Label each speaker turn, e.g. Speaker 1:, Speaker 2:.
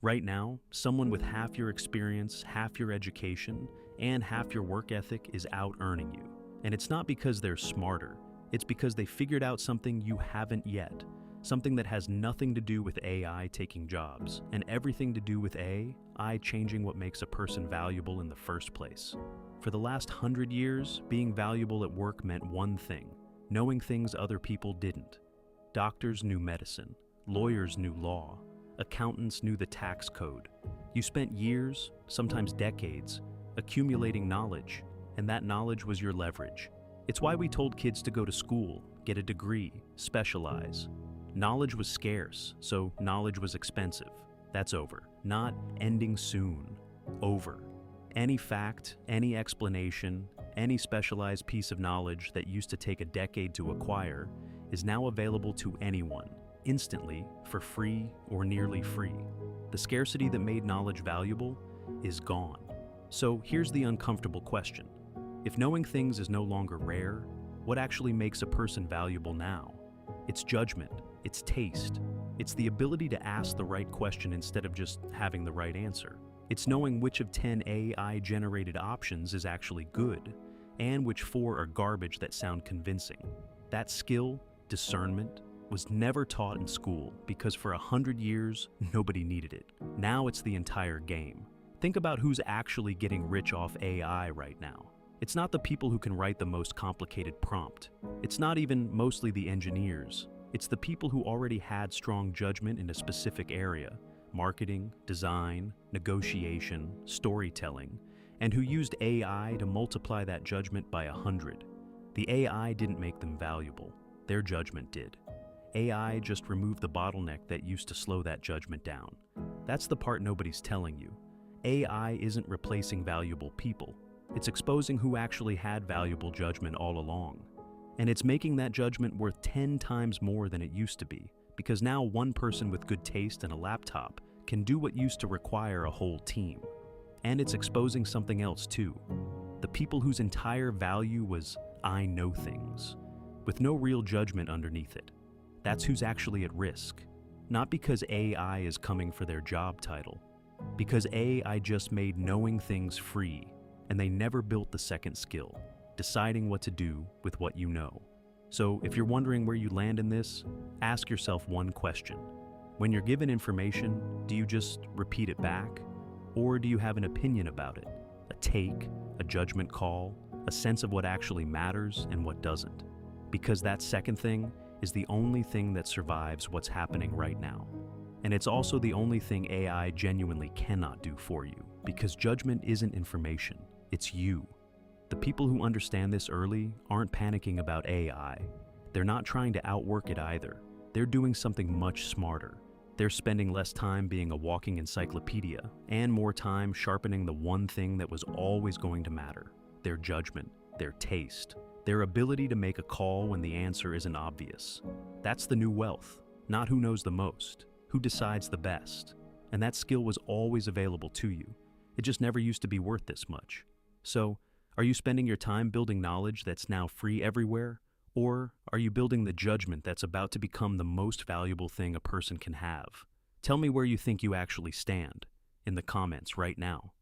Speaker 1: Right now, someone with half your experience, half your education, and half your work ethic is out earning you. And it's not because they're smarter, it's because they figured out something you haven't yet. Something that has nothing to do with AI taking jobs, and everything to do with AI changing what makes a person valuable in the first place. For the last 100 years, being valuable at work meant one thing: knowing things other people didn't. Doctors knew medicine, lawyers knew law, accountants knew the tax code. You spent years, sometimes decades, accumulating knowledge, and that knowledge was your leverage. It's why we told kids to go to school, get a degree, specialize. Knowledge was scarce, so knowledge was expensive. That's over. Not ending soon. Over. Any fact, any explanation, any specialized piece of knowledge that used to take a decade to acquire is now available to anyone, instantly, for free or nearly free. The scarcity that made knowledge valuable is gone. So here's the uncomfortable question. If knowing things is no longer rare, what actually makes a person valuable now? It's judgment. It's taste. It's the ability to ask the right question instead of just having the right answer. It's knowing which of 10 AI-generated options is actually good, and which 4 are garbage that sound convincing. That skill, discernment, was never taught in school because for 100 years, nobody needed it. Now it's the entire game. Think about who's actually getting rich off AI right now. It's not the people who can write the most complicated prompt. It's not even mostly the engineers. It's the people who already had strong judgment in a specific area: marketing, design, negotiation, storytelling, and who used AI to multiply that judgment by 100. The AI didn't make them valuable. Their judgment did. AI just removed the bottleneck that used to slow that judgment down. That's the part nobody's telling you. AI isn't replacing valuable people. It's exposing who actually had valuable judgment all along. And it's making that judgment worth 10 times more than it used to be, because now one person with good taste and a laptop can do what used to require a whole team. And it's exposing something else too. The people whose entire value was "I know things," with no real judgment underneath it. That's who's actually at risk. Not because AI is coming for their job title, because AI just made knowing things free, and they never built the second skill: deciding what to do with what you know. So if you're wondering where you land in this, ask yourself one question. When you're given information, do you just repeat it back? Or do you have an opinion about it? A take, a judgment call, a sense of what actually matters and what doesn't? Because that second thing is the only thing that survives what's happening right now. And it's also the only thing AI genuinely cannot do for you, because judgment isn't information, it's you. The people who understand this early aren't panicking about AI. They're not trying to outwork it either. They're doing something much smarter. They're spending less time being a walking encyclopedia and more time sharpening the one thing that was always going to matter: their judgment, their taste, their ability to make a call when the answer isn't obvious. That's the new wealth, not who knows the most, who decides the best. And that skill was always available to you. It just never used to be worth this much. So, are you spending your time building knowledge that's now free everywhere? Or are you building the judgment that's about to become the most valuable thing a person can have? Tell me where you think you actually stand in the comments right now.